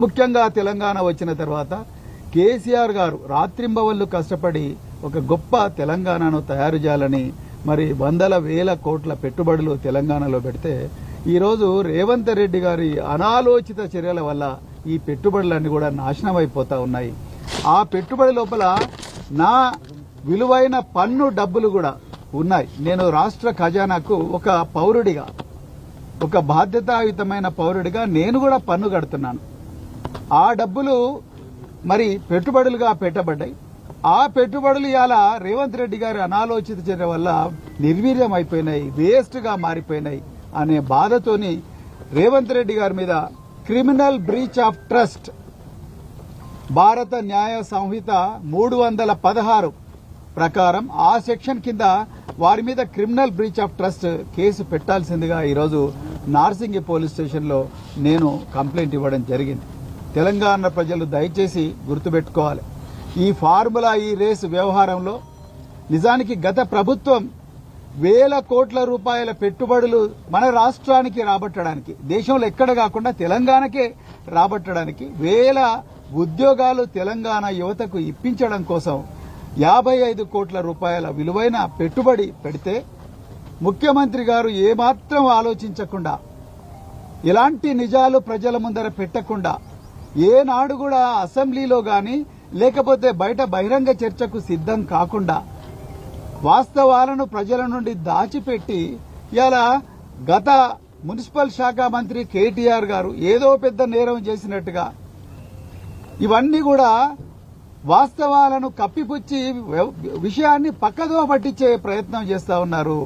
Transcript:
ముఖ్యంగా తెలంగాణ వచ్చిన తర్వాత కేసీఆర్ గారు రాత్రింబవళ్లు కష్టపడి ఒక గొప్ప తెలంగాణను తయారు చేయాలని మరి వందల వేల కోట్ల పెట్టుబడులు తెలంగాణలో పెడితే ఈరోజు రేవంత్ రెడ్డి గారి అనాలోచిత చర్యల వల్ల ఈ పెట్టుబడులన్నీ కూడా నాశనం అయిపోతా ఉన్నాయి. ఆ పెట్టుబడి లోపల నా విలువైన పన్ను డబ్బులు కూడా ఉన్నాయి. నేను రాష్ట్ర ఖజానాకు ఒక పౌరుడిగా, ఒక బాధ్యతాయుతమైన పౌరుడిగా నేను కూడా పన్ను కడుతున్నాను. ఆ డబ్బులు మరి పెట్టుబడులుగా పెట్టబడ్డాయి. ఆ పెట్టుబడులు ఇలా రేవంత్ రెడ్డి గారి అనాలోచిత చర్య వల్ల నిర్వీర్యం అయిపోయినాయి, వేస్ట్ గా మారిపోయినాయి అనే బాధతోని రేవంత్ రెడ్డి గారి మీద క్రిమినల్ బ్రీచ్ ఆఫ్ ట్రస్ట్ భారత న్యాయ సంహిత 316 ప్రకారం ఆ సెక్షన్ కింద వారి మీద criminal breach of trust case పెట్టాల్సిందిగా ఈరోజు నార్సింగి పోలీస్ స్టేషన్లో నేను కంప్లైంట్ ఇవ్వడం జరిగింది. తెలంగాణ ప్రజలు దయచేసి గుర్తుపెట్టుకోవాలి, ఈ ఫార్ములా ఈ రేసు వ్యవహారంలో నిజానికి గత ప్రభుత్వం వేల కోట్ల రూపాయల పెట్టుబడులు మన రాష్ట్రానికి రాబట్టడానికి, దేశంలో ఎక్కడ కాకుండా తెలంగాణకే రాబట్టడానికి, వేల ఉద్యోగాలు తెలంగాణ యువతకు ఇప్పించడం కోసం 55 కోట్ల రూపాయల విలువైన పెట్టుబడి పెడితే ముఖ్యమంత్రి గారు ఏమాత్రం ఆలోచించకుండా, ఎలాంటి నిజాలు ప్రజల ముందర పెట్టకుండా, ఏనాడు కూడా అసెంబ్లీలో గాని లేకపోతే బయట బహిరంగ చర్చకు సిద్ధం కాకుండా వాస్తవాలను ప్రజల నుండి దాచిపెట్టి ఇలా గత మున్సిపల్ శాఖ మంత్రి కేటీఆర్ గారు ఏదో పెద్ద నేరం చేసినట్టుగా ఇవన్నీ కూడా వాస్తవాలను కప్పిపుచ్చి విషయాన్ని పక్కదో పట్టించే ప్రయత్నం చేస్తా ఉన్నారు.